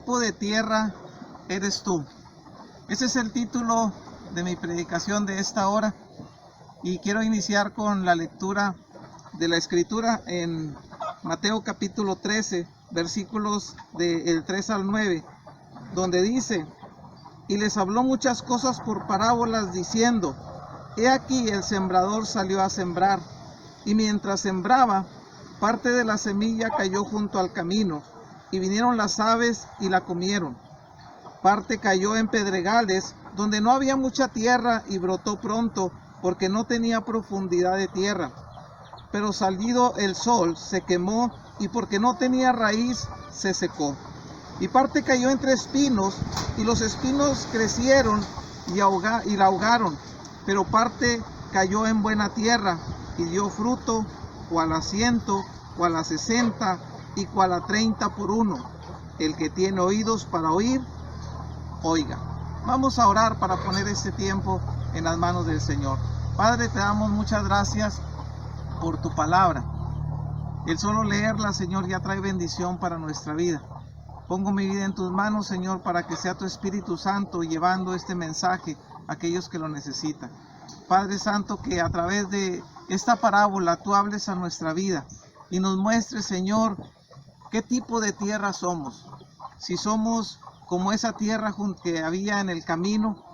tipo de tierra eres tú? Ese es el título de mi predicación de esta hora, y quiero iniciar con la lectura de la escritura en Mateo capítulo 13, versículos del 3 al 9, donde dice: y les habló muchas cosas por parábolas, diciendo: he aquí el sembrador salió a sembrar, y mientras sembraba, parte de la semilla cayó junto al camino, y vinieron las aves y la comieron. Parte cayó en pedregales, donde no había mucha tierra, y brotó pronto, porque no tenía profundidad de tierra. Pero salido el sol, se quemó, y porque no tenía raíz, se secó. Y parte cayó entre espinos, y los espinos crecieron y la ahogaron. Pero parte cayó en buena tierra, y dio fruto, cual a 100, cual a 60, y cual a 30 por uno. El que tiene oídos para oír, oiga. Vamos a orar para poner este tiempo en las manos del Señor. Padre, te damos muchas gracias por tu palabra. El solo leerla, Señor, ya trae bendición para nuestra vida. Pongo mi vida en tus manos, Señor, para que sea tu Espíritu Santo llevando este mensaje a aquellos que lo necesitan. Padre Santo, que a través de esta parábola tú hables a nuestra vida y nos muestres, Señor, qué tipo de tierra somos. Si somos como esa tierra que había en el camino,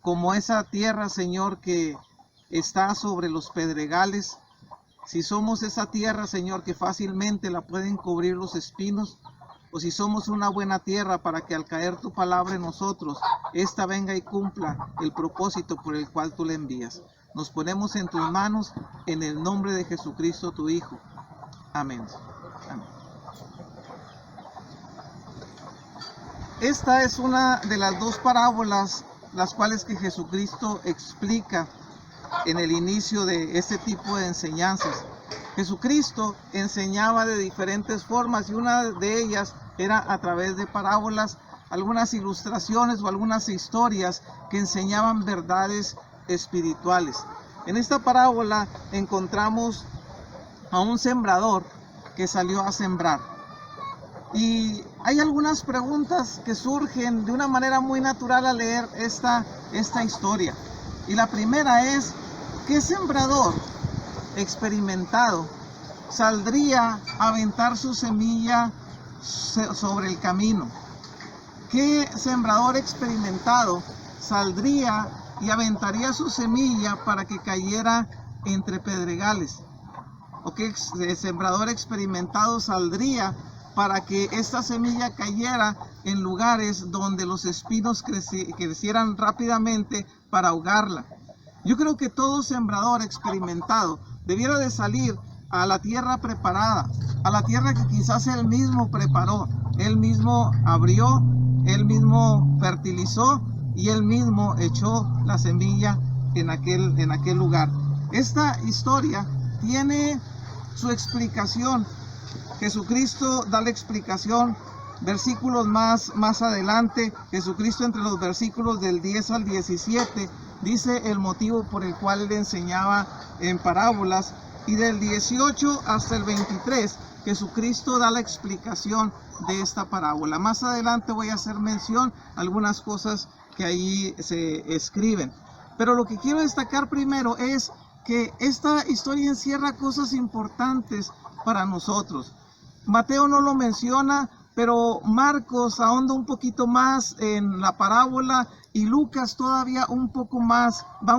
como esa tierra, Señor, que está sobre los pedregales. Si somos esa tierra, Señor, que fácilmente la pueden cubrir los espinos, o si somos una buena tierra para que al caer tu palabra en nosotros, esta venga y cumpla el propósito por el cual tú le envías. Nos ponemos en tus manos en el nombre de Jesucristo, tu Hijo. Amén. Amén. Esta es una de las dos parábolas las cuales que Jesucristo explica en el inicio de este tipo de enseñanzas. Jesucristo enseñaba de diferentes formas, y una de ellas era a través de parábolas, algunas ilustraciones o algunas historias que enseñaban verdades espirituales. En esta parábola encontramos a un sembrador que salió a sembrar. Y hay algunas preguntas que surgen de una manera muy natural al leer esta historia. Y la primera es: ¿qué sembrador experimentado saldría a aventar su semilla sobre el camino? ¿Qué sembrador experimentado saldría y aventaría su semilla para que cayera entre pedregales? ¿O qué sembrador experimentado saldría para que esta semilla cayera en lugares donde los espinos crecieran rápidamente para ahogarla? Yo creo que todo sembrador experimentado debiera de salir a la tierra preparada, a la tierra que quizás él mismo preparó, él mismo abrió, él mismo fertilizó y él mismo echó la semilla en aquel lugar. Esta historia tiene su explicación. Jesucristo da la explicación versículos más adelante. Jesucristo, entre los versículos del 10 al 17, dice el motivo por el cual él enseñaba en parábolas, y del 18 hasta el 23 Jesucristo da la explicación de esta parábola. Más adelante voy a hacer mención a algunas cosas que ahí se escriben, pero lo que quiero destacar primero es que esta historia encierra cosas importantes para nosotros. Mateo no lo menciona, pero Marcos ahonda un poquito más en la parábola, y Lucas todavía va un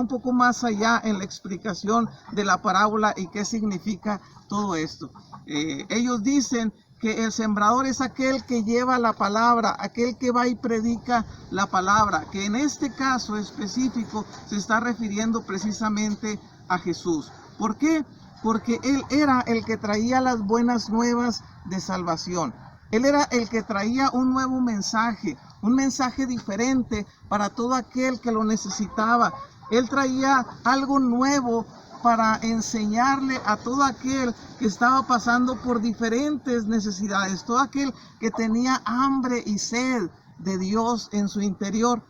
poco más allá en la explicación de la parábola y qué significa todo esto. Ellos dicen que el sembrador es aquel que lleva la palabra, aquel que va y predica la palabra, que en este caso específico se está refiriendo precisamente a Jesús. ¿Por qué? Porque él era el que traía las buenas nuevas de salvación. Él era el que traía un nuevo mensaje, un mensaje diferente para todo aquel que lo necesitaba. Él traía algo nuevo para enseñarle a todo aquel que estaba pasando por diferentes necesidades, todo aquel que tenía hambre y sed de Dios en su interior.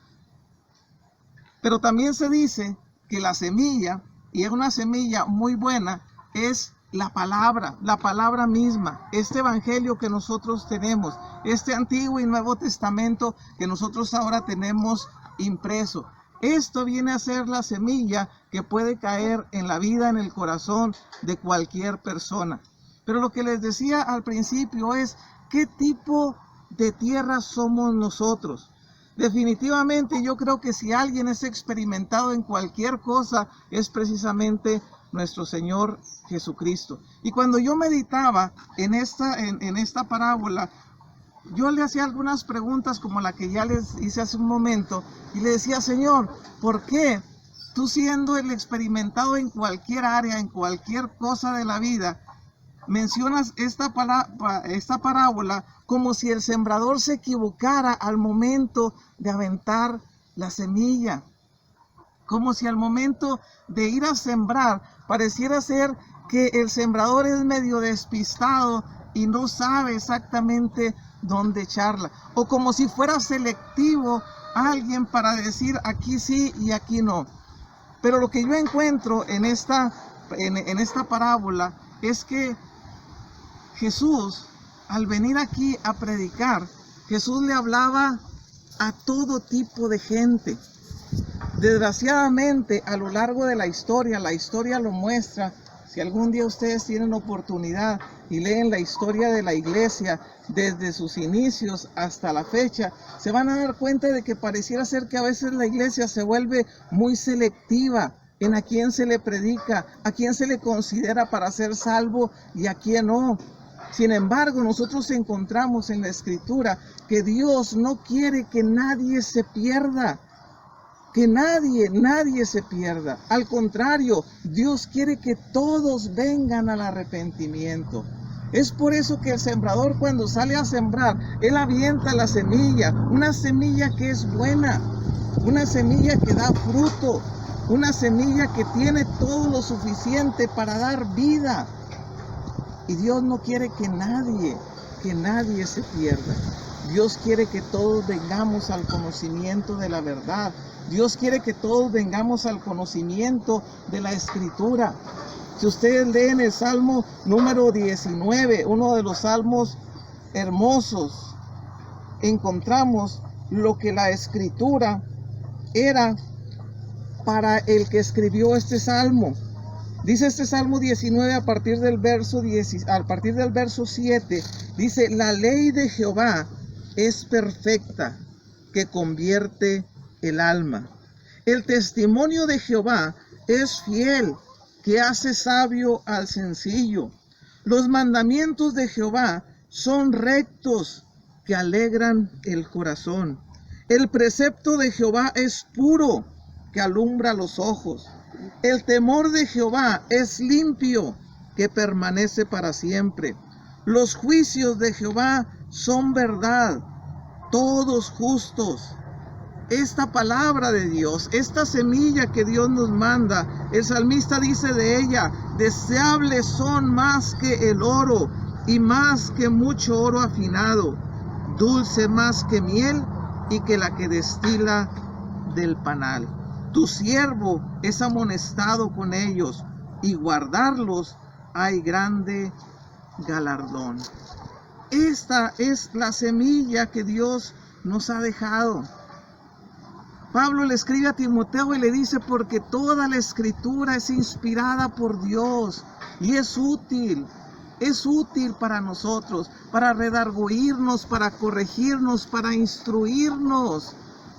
Pero también se dice que la semilla, y es una semilla muy buena, es la palabra misma, este evangelio que nosotros tenemos, este Antiguo y Nuevo Testamento que nosotros ahora tenemos impreso. Esto viene a ser la semilla que puede caer en la vida, en el corazón de cualquier persona. Pero lo que les decía al principio es, ¿qué tipo de tierra somos nosotros? Definitivamente yo creo que si alguien es experimentado en cualquier cosa, es precisamente nuestro Señor Jesucristo. Y cuando yo meditaba en esta parábola, yo le hacía algunas preguntas como la que ya les hice hace un momento, y le decía, Señor, ¿por qué tú, siendo el experimentado en cualquier área, en cualquier cosa de la vida, mencionas esta parábola como si el sembrador se equivocara al momento de aventar la semilla? Como si al momento de ir a sembrar pareciera ser que el sembrador es medio despistado y no sabe exactamente dónde echarla. O como si fuera selectivo alguien para decir aquí sí y aquí no. Pero lo que yo encuentro en esta parábola es que Jesús, al venir aquí a predicar, Jesús le hablaba a todo tipo de gente. Desgraciadamente, a lo largo de la historia lo muestra. Si algún día ustedes tienen oportunidad y leen la historia de la iglesia desde sus inicios hasta la fecha, se van a dar cuenta de que pareciera ser que a veces la iglesia se vuelve muy selectiva en a quién se le predica, a quién se le considera para ser salvo y a quién no. Sin embargo, nosotros encontramos en la Escritura que Dios no quiere que nadie se pierda. Que nadie se pierda. Al contrario, Dios quiere que todos vengan al arrepentimiento. Es por eso que el sembrador, cuando sale a sembrar, él avienta la semilla, una semilla que es buena, una semilla que da fruto, una semilla que tiene todo lo suficiente para dar vida. Y Dios no quiere que nadie se pierda. Dios quiere que todos vengamos al conocimiento de la verdad. Dios quiere que todos vengamos al conocimiento de la Escritura. Si ustedes leen el Salmo número 19, uno de los salmos hermosos, encontramos lo que la Escritura era para el que escribió este salmo. Dice este Salmo 19 a partir del verso 7, dice, la ley de Jehová es perfecta, que convierte el alma. El testimonio de Jehová es fiel, que hace sabio al sencillo. Los mandamientos de Jehová son rectos, que alegran el corazón. El precepto de Jehová es puro, que alumbra los ojos. El temor de Jehová es limpio, que permanece para siempre. Los juicios de Jehová son verdad, todos justos. Esta palabra de Dios, esta semilla que Dios nos manda, el salmista dice de ella, deseables son más que el oro y más que mucho oro afinado, dulce más que miel y que la que destila del panal. Tu siervo es amonestado con ellos, y guardarlos hay grande galardón. Esta es la semilla que Dios nos ha dejado. Pablo le escribe a Timoteo y le dice, porque toda la Escritura es inspirada por Dios y es útil para nosotros, para redarguirnos, para corregirnos, para instruirnos.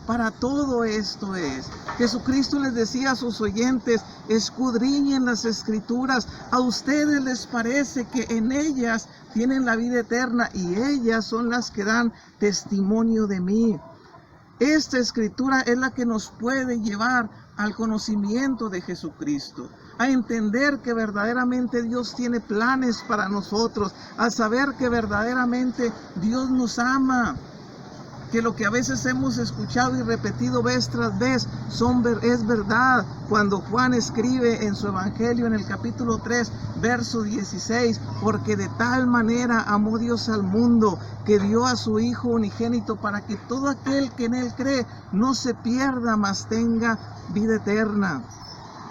Para todo esto es. Jesucristo les decía a sus oyentes, escudriñen las Escrituras. A ustedes les parece que en ellas tienen la vida eterna y ellas son las que dan testimonio de mí. Esta Escritura es la que nos puede llevar al conocimiento de Jesucristo, a entender que verdaderamente Dios tiene planes para nosotros, a saber que verdaderamente Dios nos ama, que lo que a veces hemos escuchado y repetido vez tras vez es verdad. Cuando Juan escribe en su Evangelio en el capítulo 3, verso 16, porque de tal manera amó Dios al mundo, que dio a su Hijo unigénito, para que todo aquel que en Él cree no se pierda, mas tenga vida eterna.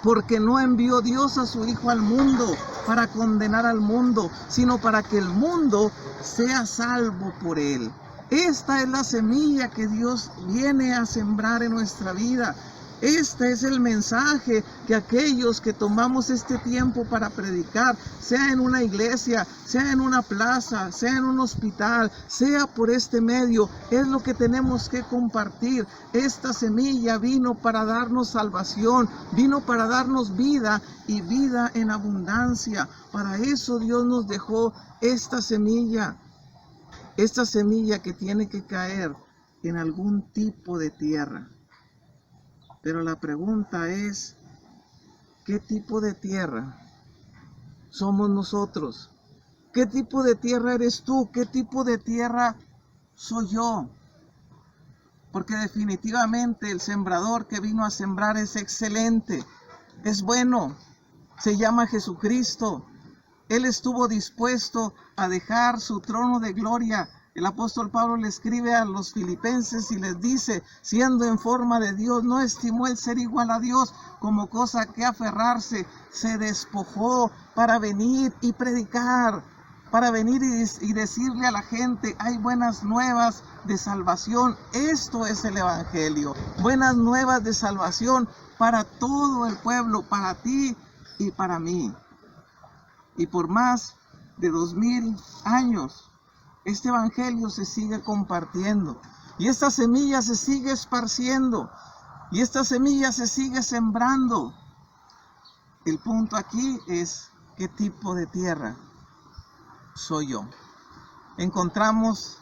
Porque no envió Dios a su Hijo al mundo para condenar al mundo, sino para que el mundo sea salvo por él. Esta es la semilla que Dios viene a sembrar en nuestra vida. Este es el mensaje que aquellos que tomamos este tiempo para predicar, sea en una iglesia, sea en una plaza, sea en un hospital, sea por este medio, es lo que tenemos que compartir. Esta semilla vino para darnos salvación, vino para darnos vida y vida en abundancia. Para eso Dios nos dejó esta semilla que tiene que caer en algún tipo de tierra. Pero la pregunta es, ¿qué tipo de tierra somos nosotros? ¿Qué tipo de tierra eres tú? ¿Qué tipo de tierra soy yo? Porque definitivamente el sembrador que vino a sembrar es excelente, es bueno, se llama Jesucristo. Él estuvo dispuesto a dejar su trono de gloria. El apóstol Pablo le escribe a los filipenses y les dice, siendo en forma de Dios, no estimó el ser igual a Dios como cosa que aferrarse, se despojó para venir y predicar, para venir y decirle a la gente, hay buenas nuevas de salvación. Esto es el evangelio, buenas nuevas de salvación para todo el pueblo, para ti y para mí. Y por más de 2000 años, este evangelio se sigue compartiendo. Y esta semilla se sigue esparciendo. Y esta semilla se sigue sembrando. El punto aquí es, ¿qué tipo de tierra soy yo? Encontramos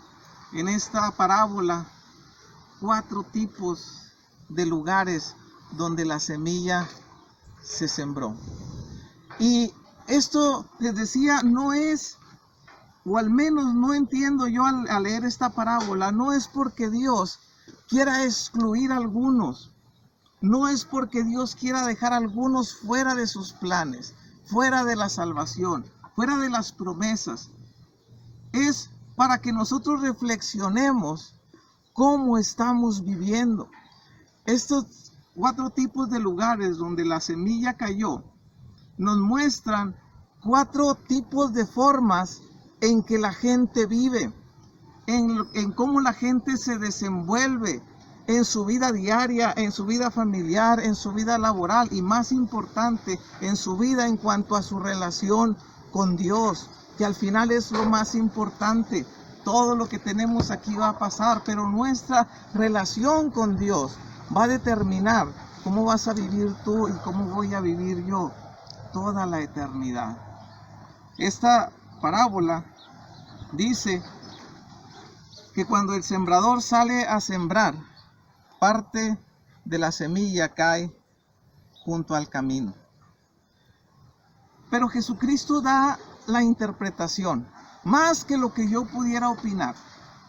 en esta parábola 4 tipos de lugares donde la semilla se sembró. Y esto, les decía, no es, o al menos no entiendo yo al leer esta parábola, no es porque Dios quiera excluir a algunos, no es porque Dios quiera dejar a algunos fuera de sus planes, fuera de la salvación, fuera de las promesas. Es para que nosotros reflexionemos cómo estamos viviendo. Estos 4 tipos de lugares donde la semilla cayó nos muestran 4 tipos de formas en que la gente vive, en cómo la gente se desenvuelve en su vida diaria, en su vida familiar, en su vida laboral y más importante, en su vida en cuanto a su relación con Dios, que al final es lo más importante. Todo lo que tenemos aquí va a pasar, pero nuestra relación con Dios va a determinar cómo vas a vivir tú y cómo voy a vivir yo toda la eternidad. Esta parábola dice que cuando el sembrador sale a sembrar, parte de la semilla cae junto al camino. Pero Jesucristo da la interpretación, más que lo que yo pudiera opinar,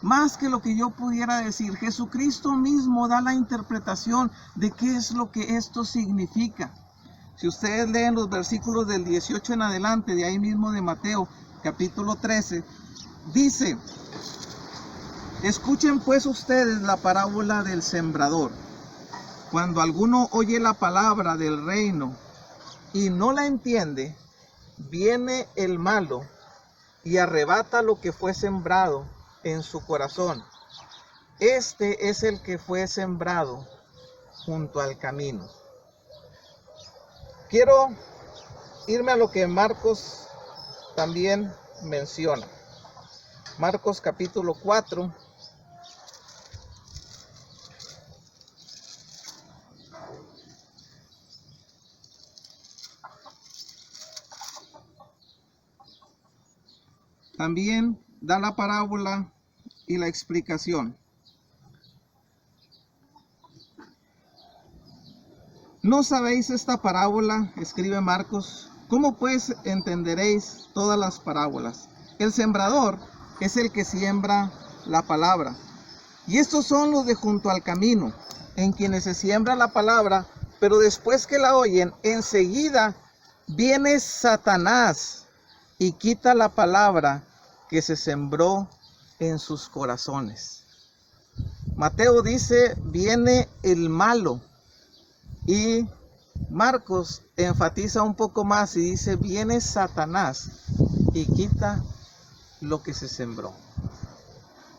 más que lo que yo pudiera decir. Jesucristo mismo da la interpretación de qué es lo que esto significa. Si ustedes leen los versículos del 18 en adelante, de ahí mismo de Mateo, capítulo 13, dice, escuchen pues ustedes la parábola del sembrador. Cuando alguno oye la palabra del reino y no la entiende, viene el malo y arrebata lo que fue sembrado en su corazón. Este es el que fue sembrado junto al camino. Quiero irme a lo que Marcos también menciona. Marcos capítulo 4. También da la parábola y la explicación. ¿No sabéis esta parábola? Escribe Marcos. ¿Cómo pues entenderéis todas las parábolas? El sembrador es el que siembra la palabra. Y estos son los de junto al camino, en quienes se siembra la palabra, pero después que la oyen, enseguida viene Satanás y quita la palabra que se sembró en sus corazones. Mateo dice, viene el malo y Marcos enfatiza un poco más y dice, viene Satanás y quita lo que se sembró.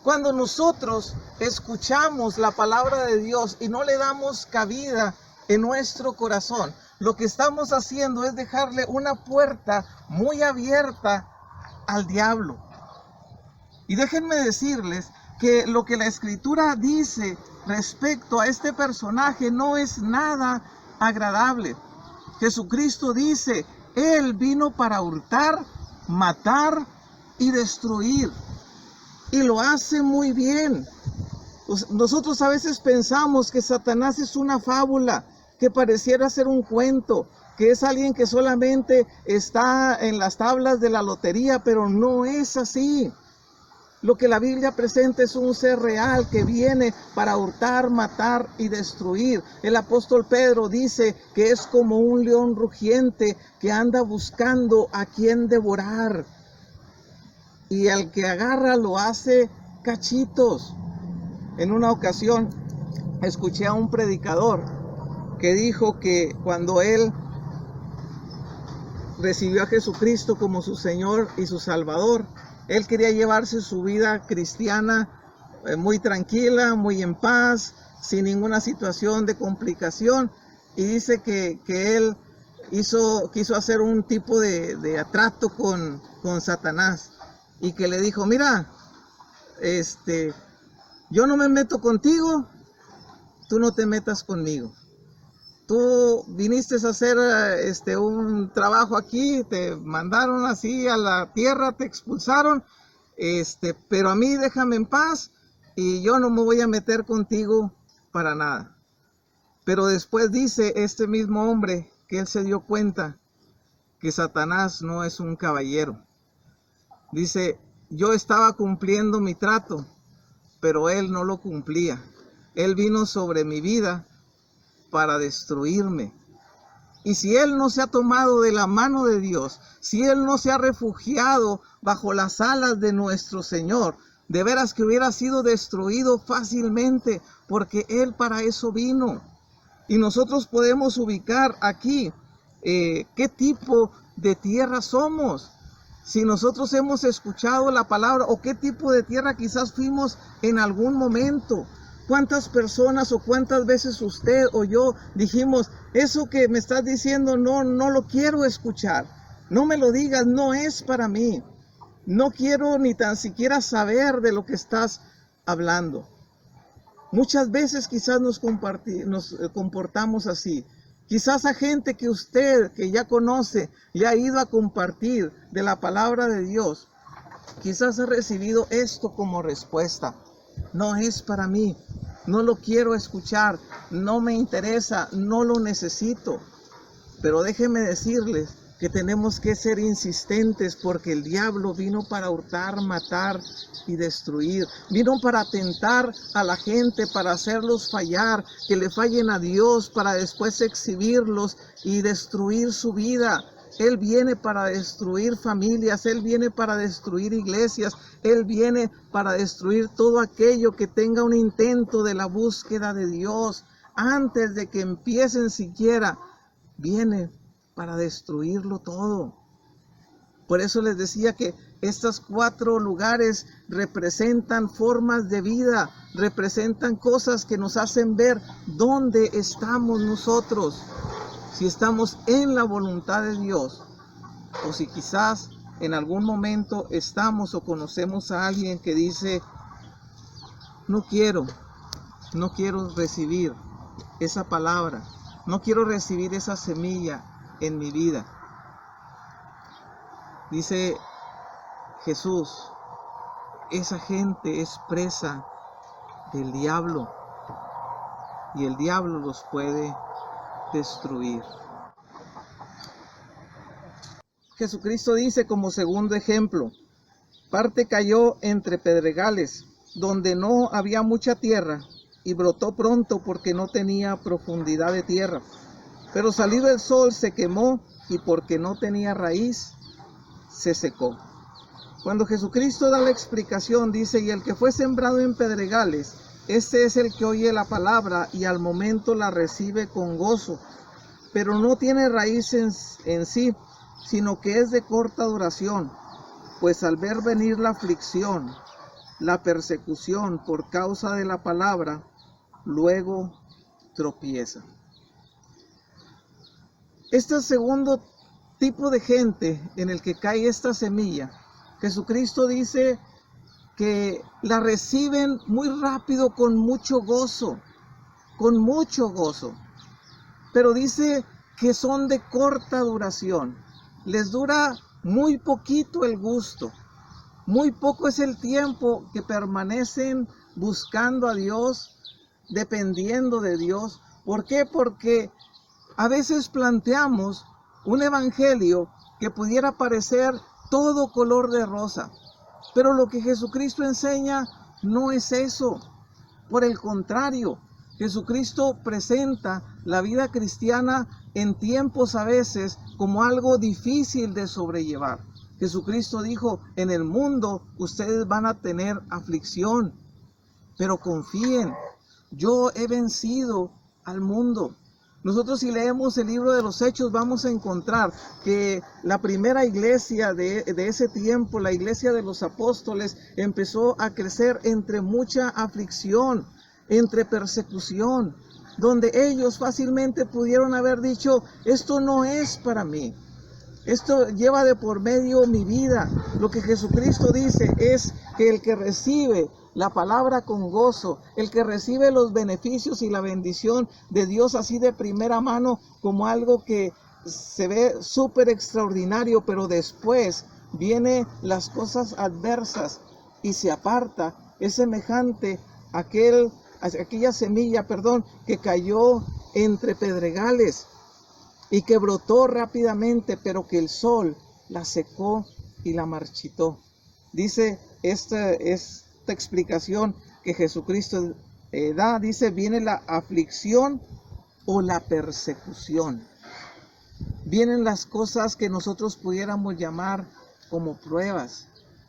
Cuando nosotros escuchamos la palabra de Dios y no le damos cabida en nuestro corazón, lo que estamos haciendo es dejarle una puerta muy abierta al diablo. Y déjenme decirles que lo que la Escritura dice respecto a este personaje no es nada agradable. Jesucristo dice, Él vino para hurtar, matar y destruir. Y lo hace muy bien. Nosotros a veces pensamos que Satanás es una fábula, que pareciera ser un cuento, que es alguien que solamente está en las tablas de la lotería, pero no es así. Lo que la Biblia presenta es un ser real que viene para hurtar, matar y destruir. El apóstol Pedro dice que es como un león rugiente que anda buscando a quien devorar. Y al que agarra lo hace cachitos. En una ocasión escuché a un predicador que dijo que cuando él recibió a Jesucristo como su Señor y su Salvador, él quería llevarse su vida cristiana muy tranquila, muy en paz, sin ninguna situación de complicación. Y dice que él quiso hacer un tipo de trato con Satanás. Y que le dijo, mira, yo no me meto contigo, tú no te metas conmigo. Tú viniste a hacer un trabajo aquí, te mandaron así a la tierra, te expulsaron, pero a mí déjame en paz y yo no me voy a meter contigo para nada. Pero después dice este mismo hombre que él se dio cuenta que Satanás no es un caballero. Dice, yo estaba cumpliendo mi trato, pero él no lo cumplía. Él vino sobre mi vida para destruirme. Y si él no se ha tomado de la mano de Dios, si él no se ha refugiado bajo las alas de nuestro Señor, de veras que hubiera sido destruido fácilmente, porque él para eso vino. Y nosotros podemos ubicar aquí qué tipo de tierra somos. Si nosotros hemos escuchado la palabra o qué tipo de tierra quizás fuimos en algún momento. ¿Cuántas personas o cuántas veces usted o yo dijimos, eso que me estás diciendo no lo quiero escuchar? No me lo digas, no es para mí. No quiero ni tan siquiera saber de lo que estás hablando. Muchas veces quizás nos comportamos así. Quizás a gente que usted, que ya conoce, le ha ido a compartir de la palabra de Dios, quizás ha recibido esto como respuesta. No es para mí, no lo quiero escuchar, no me interesa, no lo necesito. Pero déjenme decirles que tenemos que ser insistentes porque el diablo vino para hurtar, matar y destruir. Vino para tentar a la gente, para hacerlos fallar, que le fallen a Dios, para después exhibirlos y destruir su vida. Él viene para destruir familias, Él viene para destruir iglesias, Él viene para destruir todo aquello que tenga un intento de la búsqueda de Dios. Antes de que empiecen siquiera, viene para destruirlo todo. Por eso les decía que estos 4 lugares representan formas de vida, representan cosas que nos hacen ver dónde estamos nosotros. Si estamos en la voluntad de Dios, o si quizás en algún momento estamos o conocemos a alguien que dice, no quiero recibir esa palabra, no quiero recibir esa semilla en mi vida. Dice Jesús, esa gente es presa del diablo y el diablo los puede destruir. Jesucristo dice como segundo ejemplo, parte cayó entre pedregales, donde no había mucha tierra, y brotó pronto porque no tenía profundidad de tierra. Pero salido el sol se quemó, y porque no tenía raíz, se secó. Cuando Jesucristo da la explicación, dice, y el que fue sembrado en pedregales, este es el que oye la palabra y al momento la recibe con gozo, pero no tiene raíz en sí, sino que es de corta duración, pues al ver venir la aflicción, la persecución por causa de la palabra, luego tropieza. Este segundo tipo de gente en el que cae esta semilla, Jesucristo dice que la reciben muy rápido con mucho gozo, pero dice que son de corta duración, les dura muy poquito el gusto, muy poco es el tiempo que permanecen buscando a Dios, dependiendo de Dios. ¿Por qué? Porque a veces planteamos un evangelio que pudiera parecer todo color de rosa, pero lo que Jesucristo enseña no es eso. Por el contrario, Jesucristo presenta la vida cristiana en tiempos a veces como algo difícil de sobrellevar. Jesucristo dijo, en el mundo ustedes van a tener aflicción, pero confíen, yo he vencido al mundo. Nosotros si leemos el libro de los Hechos vamos a encontrar que la primera iglesia de ese tiempo, la iglesia de los apóstoles, empezó a crecer entre mucha aflicción, entre persecución, donde ellos fácilmente pudieron haber dicho, esto no es para mí, esto lleva de por medio mi vida. Lo que Jesucristo dice es que el que recibe la palabra con gozo, el que recibe los beneficios y la bendición de Dios así de primera mano como algo que se ve súper extraordinario, pero después vienen las cosas adversas y se aparta, es semejante a aquella semilla, que cayó entre pedregales y que brotó rápidamente, pero que el sol la secó y la marchitó. Dice esta explicación que Jesucristo da, dice, viene la aflicción o la persecución. Vienen las cosas que nosotros pudiéramos llamar como pruebas.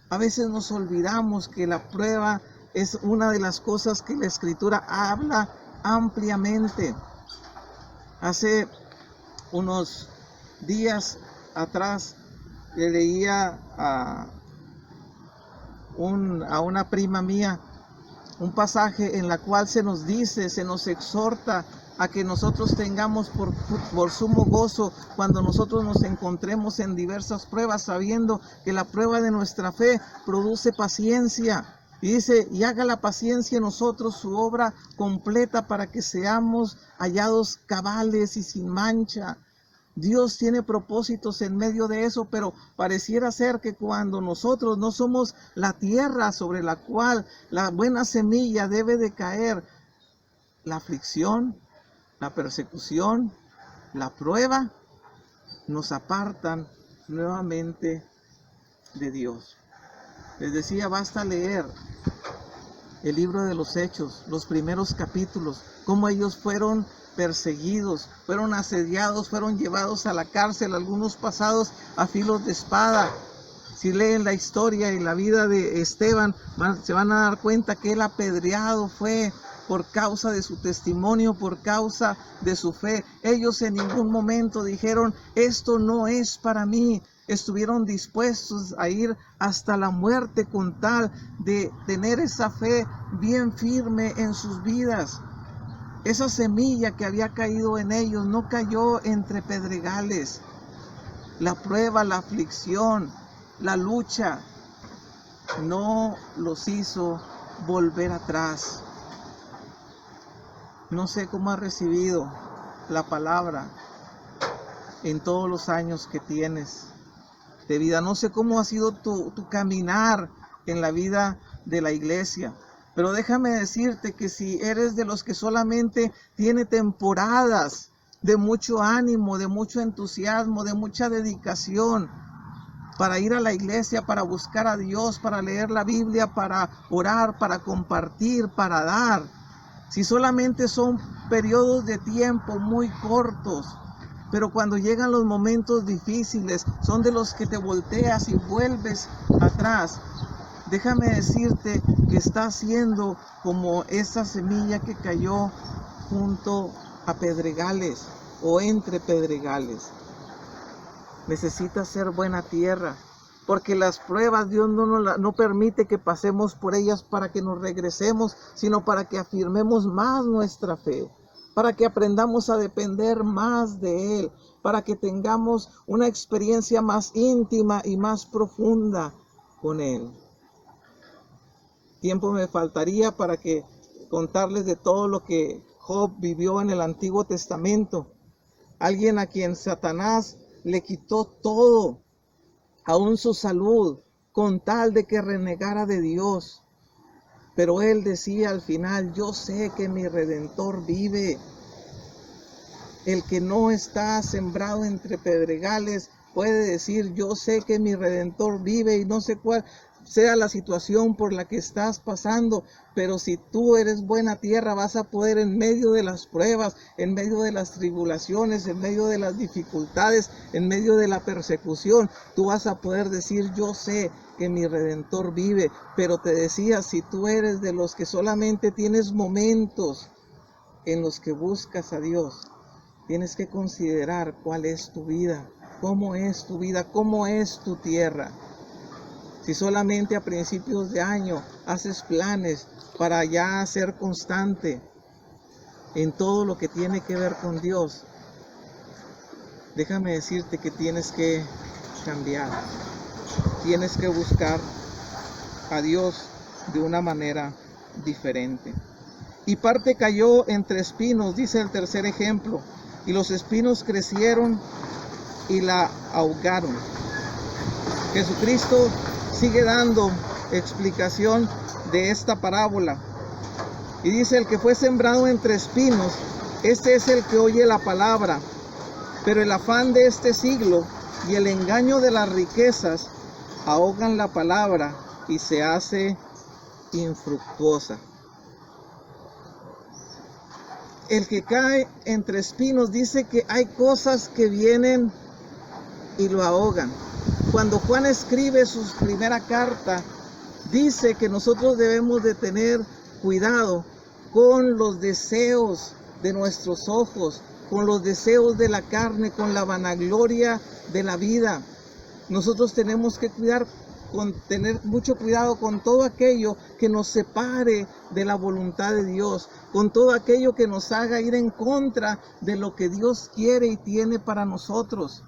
A veces nos olvidamos que la prueba es una de las cosas que la Escritura habla ampliamente. Hace unos días atrás le leía a una prima mía un pasaje en la cual se nos dice, se nos exhorta a que nosotros tengamos por sumo gozo cuando nosotros nos encontremos en diversas pruebas, sabiendo que la prueba de nuestra fe produce paciencia. Y dice, y haga la paciencia en nosotros su obra completa para que seamos hallados cabales y sin mancha. Dios tiene propósitos en medio de eso, pero pareciera ser que cuando nosotros no somos la tierra sobre la cual la buena semilla debe de caer, la aflicción, la persecución, la prueba, nos apartan nuevamente de Dios. Les decía, basta leer el libro de los Hechos, los primeros capítulos, cómo ellos fueron perseguidos, fueron asediados, fueron llevados a la cárcel, algunos pasados a filos de espada. Si leen la historia y la vida de Esteban, se van a dar cuenta que él apedreado fue por causa de su testimonio, por causa de su fe. Ellos en ningún momento dijeron, esto no es para mí. Estuvieron dispuestos a ir hasta la muerte con tal de tener esa fe bien firme en sus vidas. Esa semilla que había caído en ellos no cayó entre pedregales. La prueba, la aflicción, la lucha no los hizo volver atrás. No sé cómo has recibido la palabra en todos los años que tienes de vida. No sé cómo ha sido tu caminar en la vida de la iglesia. Pero déjame decirte que si eres de los que solamente tiene temporadas de mucho ánimo, de mucho entusiasmo, de mucha dedicación para ir a la iglesia, para buscar a Dios, para leer la Biblia, para orar, para compartir, para dar, si solamente son periodos de tiempo muy cortos, pero cuando llegan los momentos difíciles, son de los que te volteas y vuelves atrás, déjame decirte que está siendo como esa semilla que cayó junto a pedregales. o entre pedregales. Necesita ser buena tierra, porque las pruebas Dios no permite que pasemos por ellas para que nos regresemos, sino para que afirmemos más nuestra fe, para que aprendamos a depender más de Él, para que tengamos una experiencia más íntima y más profunda con Él. Tiempo me faltaría para que contarles de todo lo que Job vivió en el Antiguo Testamento. Alguien a quien Satanás le quitó todo, aún su salud, con tal de que renegara de Dios. Pero él decía al final: yo sé que mi Redentor vive. El que no está sembrado entre pedregales puede decir: yo sé que mi Redentor vive, y no sé cuál sea la situación por la que estás pasando, pero si tú eres buena tierra, vas a poder, en medio de las pruebas, en medio de las tribulaciones, en medio de las dificultades, en medio de la persecución, tú vas a poder decir: yo sé que mi Redentor vive. Pero te decía, si tú eres de los que solamente tienes momentos en los que buscas a Dios, tienes que considerar cuál es tu vida, cómo es tu vida, cómo es tu tierra. Si solamente a principios de año haces planes para ya ser constante en todo lo que tiene que ver con Dios, déjame decirte que tienes que cambiar. Tienes que buscar a Dios de una manera diferente. Y parte cayó entre espinos, dice el tercer ejemplo, y los espinos crecieron y la ahogaron. Jesucristo sigue dando explicación de esta parábola. Y dice: el que fue sembrado entre espinos, este es el que oye la palabra, pero el afán de este siglo y el engaño de las riquezas ahogan la palabra y se hace infructuosa. El que cae entre espinos, dice que hay cosas que vienen y lo ahogan. Cuando Juan escribe su primera carta, dice que nosotros debemos de tener cuidado con los deseos de nuestros ojos, con los deseos de la carne, con la vanagloria de la vida. Nosotros tenemos que tener mucho cuidado con todo aquello que nos separe de la voluntad de Dios, con todo aquello que nos haga ir en contra de lo que Dios quiere y tiene para nosotros.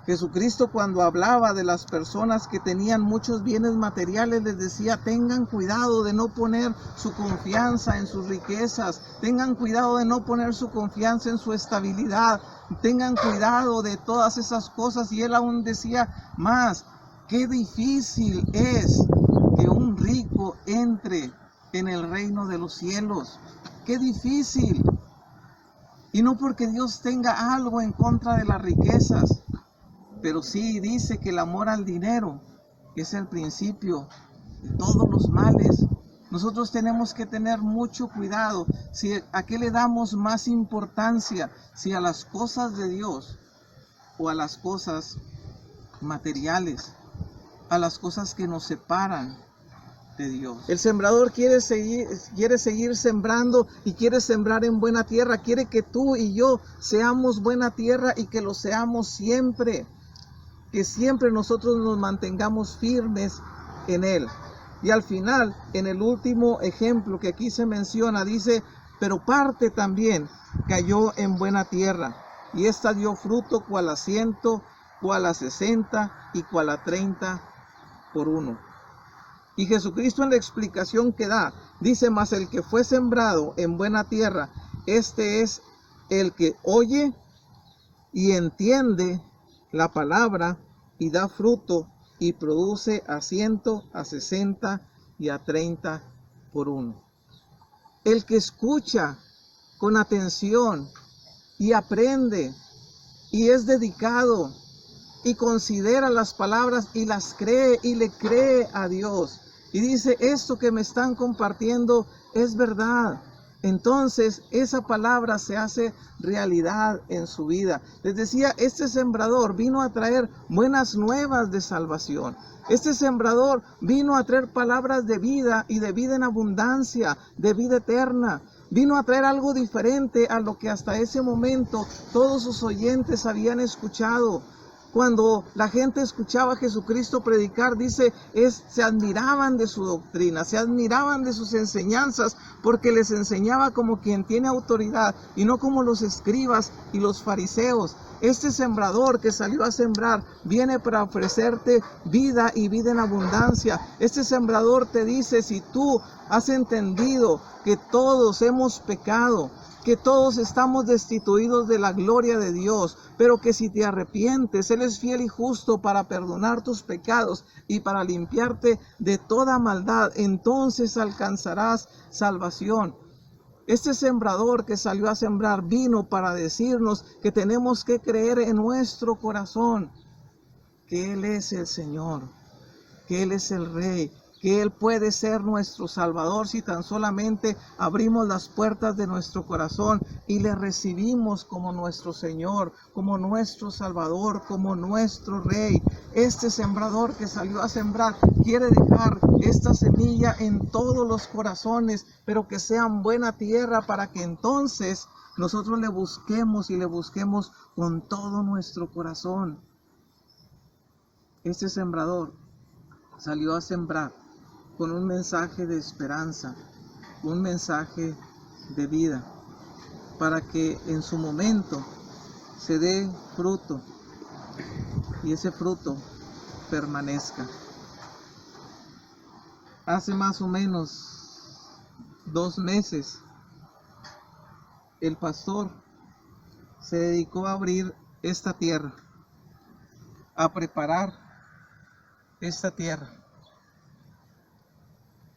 Jesucristo, cuando hablaba de las personas que tenían muchos bienes materiales, les decía: tengan cuidado de no poner su confianza en sus riquezas, tengan cuidado de no poner su confianza en su estabilidad, tengan cuidado de todas esas cosas. Y él aún decía más: qué difícil es que un rico entre en el reino de los cielos. Qué difícil. Y no porque Dios tenga algo en contra de las riquezas, pero sí dice que el amor al dinero es el principio de todos los males. Nosotros tenemos que tener mucho cuidado a qué le damos más importancia, si a las cosas de Dios o a las cosas materiales, a las cosas que nos separan de Dios. El sembrador quiere seguir sembrando, y quiere sembrar en buena tierra. Quiere que tú y yo seamos buena tierra, y que lo seamos siempre. Que siempre nosotros nos mantengamos firmes en Él. Y al final, en el último ejemplo que aquí se menciona, dice: pero parte también cayó en buena tierra, y ésta dio fruto, cual a 100, cual a 60 y cual a 30 por uno. Y Jesucristo, en la explicación que da, dice: mas el que fue sembrado en buena tierra, este es el que oye y entiende la palabra, y da fruto, y produce a 100, a 60 y a 30 por uno. El que escucha con atención y aprende y es dedicado y considera las palabras y las cree y le cree a Dios y dice: esto que me están compartiendo es verdad, entonces esa palabra se hace realidad en su vida. Les decía, este sembrador vino a traer buenas nuevas de salvación. Este sembrador vino a traer palabras de vida, y de vida en abundancia, de vida eterna. Vino a traer algo diferente a lo que hasta ese momento todos sus oyentes habían escuchado. Cuando la gente escuchaba a Jesucristo predicar, dice, se admiraban de su doctrina, se admiraban de sus enseñanzas, porque les enseñaba como quien tiene autoridad y no como los escribas y los fariseos. Este sembrador que salió a sembrar viene para ofrecerte vida y vida en abundancia. Este sembrador te dice, si tú has entendido que todos hemos pecado, que todos estamos destituidos de la gloria de Dios, pero que si te arrepientes, Él es fiel y justo para perdonar tus pecados y para limpiarte de toda maldad, entonces alcanzarás salvación. Este sembrador que salió a sembrar vino para decirnos que tenemos que creer en nuestro corazón que Él es el Señor, que Él es el Rey, que Él puede ser nuestro Salvador si tan solamente abrimos las puertas de nuestro corazón y le recibimos como nuestro Señor, como nuestro Salvador, como nuestro Rey. Este sembrador que salió a sembrar quiere dejar esta semilla en todos los corazones, pero que sean buena tierra para que entonces nosotros le busquemos y le busquemos con todo nuestro corazón. Este sembrador salió a sembrar con un mensaje de esperanza, un mensaje de vida, para que en su momento se dé fruto y ese fruto permanezca. Hace más o menos 2 meses, el pastor se dedicó a abrir esta tierra, a preparar esta tierra,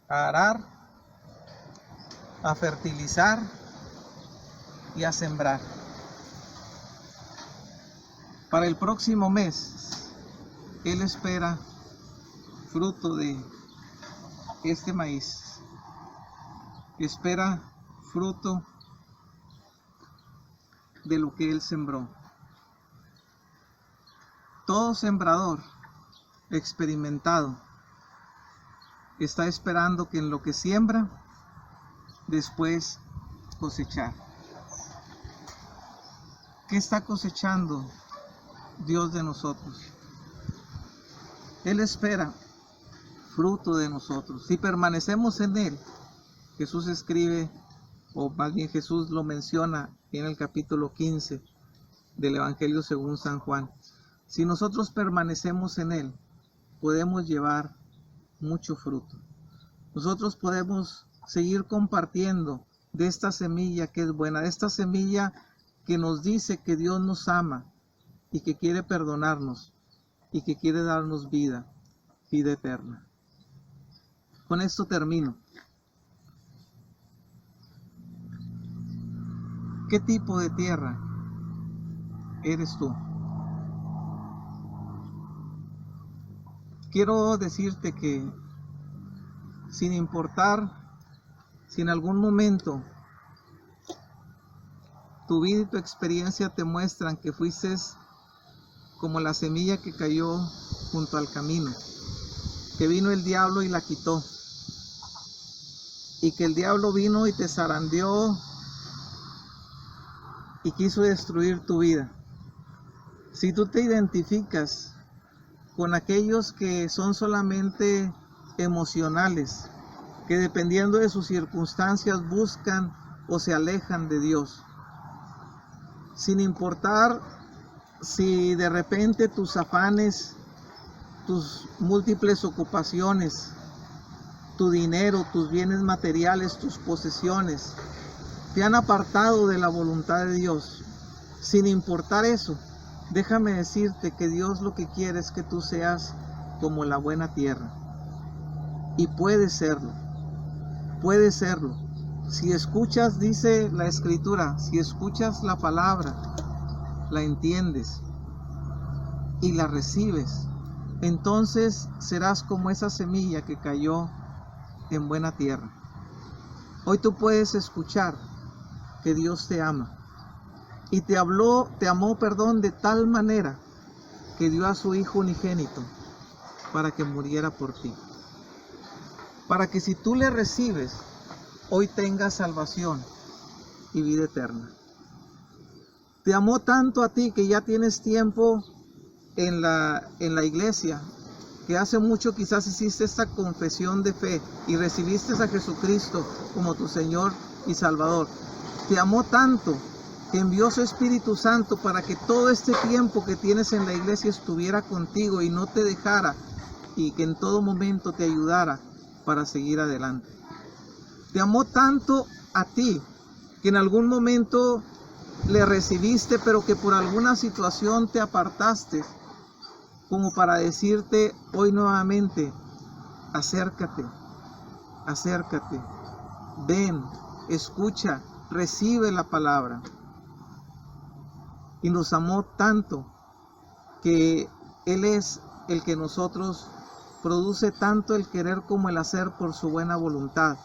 a arar, a fertilizar y a sembrar. Para el próximo mes, Él espera fruto de este maíz. Espera fruto de lo que Él sembró. Todo sembrador experimentado está esperando que en lo que siembra, después cosechar. ¿Qué está cosechando Dios de nosotros? Él espera fruto de nosotros. Si permanecemos en Él, Jesús escribe, o más bien Jesús lo menciona en el capítulo 15 del Evangelio según San Juan. Si nosotros permanecemos en Él, podemos llevar mucho fruto. Nosotros podemos seguir compartiendo de esta semilla que es buena, de esta semilla que nos dice que Dios nos ama y que quiere perdonarnos y que quiere darnos vida eterna. Con esto termino. ¿Qué tipo de tierra eres tú? Quiero decirte que sin importar si en algún momento tu vida y tu experiencia te muestran que fuiste como la semilla que cayó junto al camino, que vino el diablo y la quitó, y que el diablo vino y te zarandeó y quiso destruir tu vida. Si tú te identificas con aquellos que son solamente emocionales, que dependiendo de sus circunstancias buscan o se alejan de Dios, sin importar si de repente tus afanes, tus múltiples ocupaciones, tu dinero, tus bienes materiales, tus posesiones, te han apartado de la voluntad de Dios. Sin importar eso, déjame decirte que Dios lo que quiere es que tú seas como la buena tierra. Y puedes serlo. Puedes serlo. Si escuchas, dice la Escritura, si escuchas la palabra, la entiendes y la recibes, entonces serás como esa semilla que cayó en buena tierra. Hoy tú puedes escuchar que Dios te ama y te amó, de tal manera que dio a su Hijo unigénito para que muriera por ti, para que si tú le recibes, hoy tengas salvación y vida eterna. Te amó tanto a ti que ya tienes tiempo en la iglesia, que hace mucho quizás hiciste esta confesión de fe y recibiste a Jesucristo como tu Señor y Salvador. Te amó tanto que envió su Espíritu Santo para que todo este tiempo que tienes en la iglesia estuviera contigo y no te dejara, y que en todo momento te ayudara para seguir adelante. Te amó tanto a ti que en algún momento le recibiste, pero que por alguna situación te apartaste, como para decirte hoy nuevamente: acércate, acércate, ven, escucha, recibe la palabra. Y nos amó tanto que Él es el que nosotros produce tanto el querer como el hacer por su buena voluntad,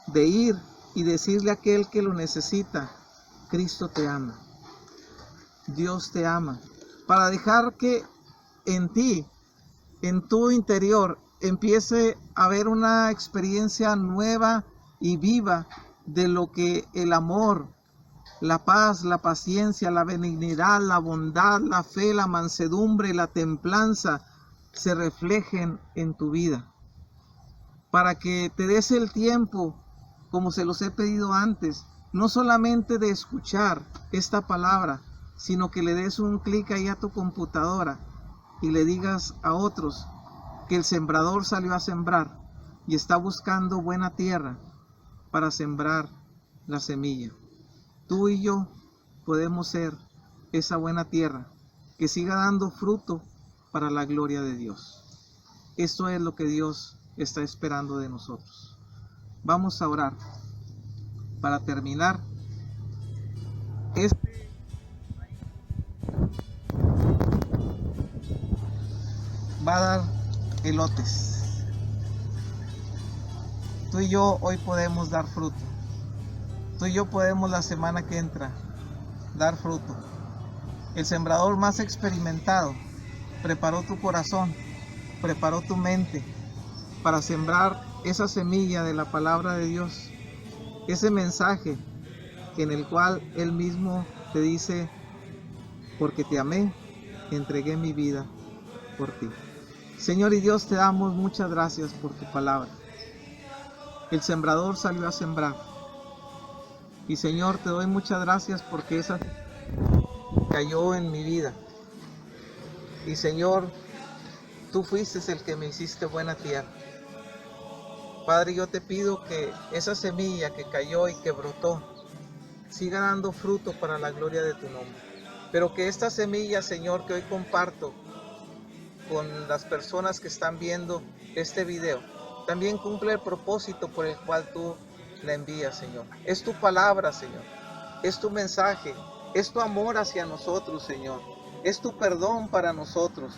de ir y decirle a aquel que lo necesita: Cristo te ama, Dios te ama, para dejar que en ti, en tu interior, empiece a haber una experiencia nueva y viva de lo que el amor, la paz, la paciencia, la benignidad, la bondad, la fe, la mansedumbre, la templanza se reflejen en tu vida, para que te des el tiempo, como se los he pedido antes, no solamente de escuchar esta palabra, sino que le des un clic ahí a tu computadora y le digas a otros que el sembrador salió a sembrar y está buscando buena tierra para sembrar la semilla. Tú y yo podemos ser esa buena tierra que siga dando fruto para la gloria de Dios. Esto es lo que Dios está esperando de nosotros. Vamos a orar para terminar. Va a dar elotes. Tú y yo hoy podemos dar fruto. Tú y yo podemos la semana que entra dar fruto. El sembrador más experimentado preparó tu corazón, preparó tu mente para sembrar esa semilla de la palabra de Dios, ese mensaje en el cual Él mismo te dice: porque te amé, entregué mi vida por ti. Señor y Dios, te damos muchas gracias por tu palabra. El sembrador salió a sembrar. Y Señor, te doy muchas gracias porque esa cayó en mi vida. Y Señor, tú fuiste el que me hiciste buena tierra. Padre, yo te pido que esa semilla que cayó y que brotó siga dando fruto para la gloria de tu nombre. Pero que esta semilla, Señor, que hoy comparto con las personas que están viendo este video, también cumple el propósito por el cual tú la envías, Señor. Es tu palabra, Señor. Es tu mensaje. Es tu amor hacia nosotros, Señor. Es tu perdón para nosotros.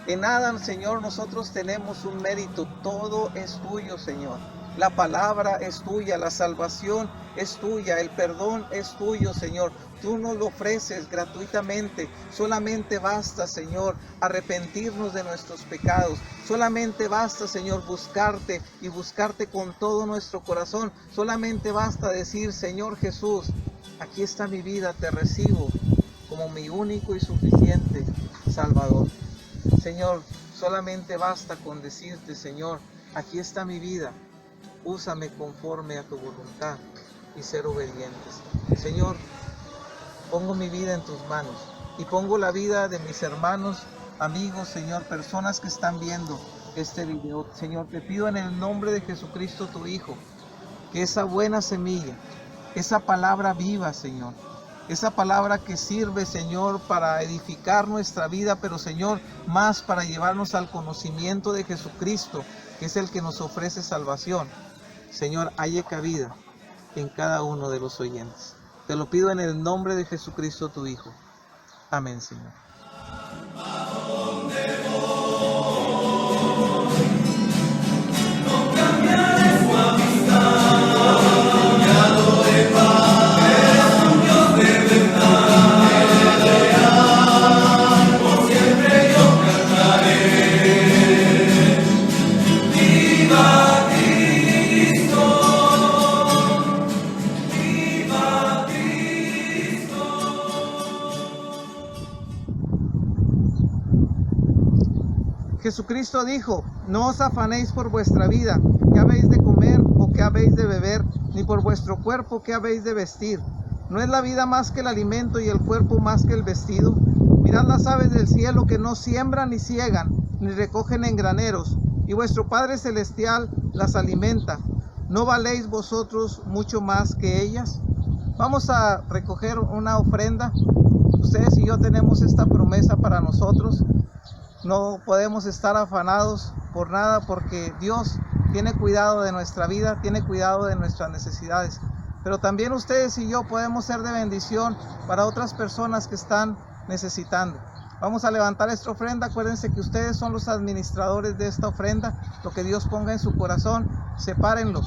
En nada, Señor, nosotros tenemos un mérito. Todo es tuyo, Señor. La palabra es tuya, la salvación es tuya, el perdón es tuyo, Señor. Tú nos lo ofreces gratuitamente. Solamente basta, Señor, arrepentirnos de nuestros pecados. Solamente basta, Señor, buscarte y buscarte con todo nuestro corazón. Solamente basta decir: Señor Jesús, aquí está mi vida, te recibo como mi único y suficiente Salvador. Señor, solamente basta con decirte: Señor, aquí está mi vida, úsame conforme a tu voluntad, y ser obedientes. Señor, pongo mi vida en tus manos y pongo la vida de mis hermanos, amigos, Señor, personas que están viendo este video. Señor, te pido en el nombre de Jesucristo, tu Hijo, que esa buena semilla, esa palabra viva, Señor, esa palabra que sirve, Señor, para edificar nuestra vida, pero, Señor, más para llevarnos al conocimiento de Jesucristo, que es el que nos ofrece salvación. Señor, haya cabida en cada uno de los oyentes. Te lo pido en el nombre de Jesucristo, tu Hijo. Amén, Señor. Jesucristo dijo: no os afanéis por vuestra vida, qué habéis de comer o qué habéis de beber, ni por vuestro cuerpo qué habéis de vestir. ¿No es la vida más que el alimento y el cuerpo más que el vestido? Mirad las aves del cielo, que no siembran ni siegan, ni recogen en graneros, y vuestro Padre Celestial las alimenta. ¿No valéis vosotros mucho más que ellas? Vamos a recoger una ofrenda. Ustedes y yo tenemos esta promesa para nosotros. No podemos estar afanados por nada, porque Dios tiene cuidado de nuestra vida, tiene cuidado de nuestras necesidades. Pero también ustedes y yo podemos ser de bendición para otras personas que están necesitando. Vamos a levantar esta ofrenda. Acuérdense que ustedes son los administradores de esta ofrenda. Lo que Dios ponga en su corazón, sepárenlo.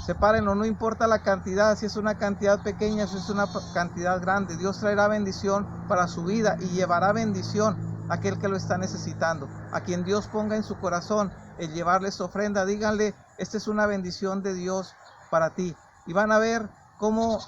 Sepárenlo, no importa la cantidad, si es una cantidad pequeña, si es una cantidad grande. Dios traerá bendición para su vida y llevará bendición a aquel que lo está necesitando. A quien Dios ponga en su corazón el llevarle esta ofrenda, díganle: esta es una bendición de Dios para ti. Y van a ver cómo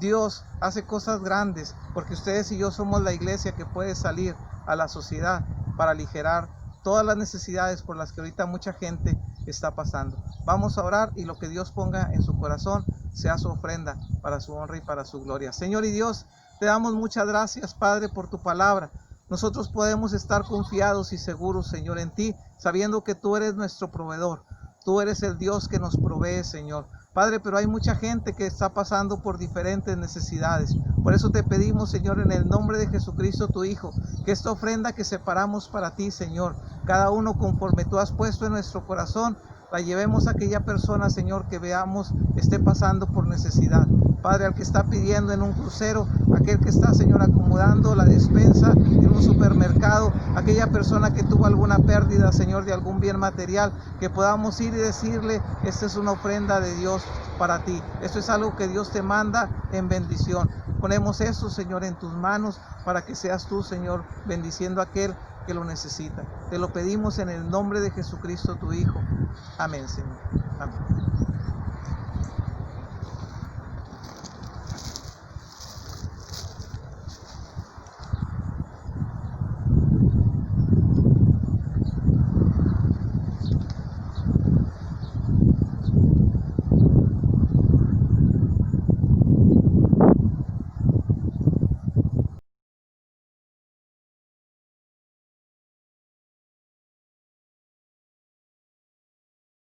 Dios hace cosas grandes, porque ustedes y yo somos la iglesia que puede salir a la sociedad para aligerar todas las necesidades por las que ahorita mucha gente está pasando. Vamos a orar, y lo que Dios ponga en su corazón sea su ofrenda para su honra y para su gloria. Señor y Dios, te damos muchas gracias, Padre, por tu palabra. Nosotros podemos estar confiados y seguros, Señor, en ti, sabiendo que tú eres nuestro proveedor. Tú eres el Dios que nos provee, Señor. Padre, pero hay mucha gente que está pasando por diferentes necesidades. Por eso te pedimos, Señor, en el nombre de Jesucristo, tu Hijo, que esta ofrenda que separamos para ti, Señor, cada uno conforme tú has puesto en nuestro corazón, la llevemos a aquella persona, Señor, que veamos esté pasando por necesidad. Padre, al que está pidiendo en un crucero, aquel que está, Señor, acomodando la despensa en un supermercado, aquella persona que tuvo alguna pérdida, Señor, de algún bien material, que podamos ir y decirle: esta es una ofrenda de Dios para ti. Esto es algo que Dios te manda en bendición. Ponemos eso, Señor, en tus manos para que seas tú, Señor, bendiciendo a aquel que lo necesita. Te lo pedimos en el nombre de Jesucristo, tu Hijo. Amén, Señor. Amén.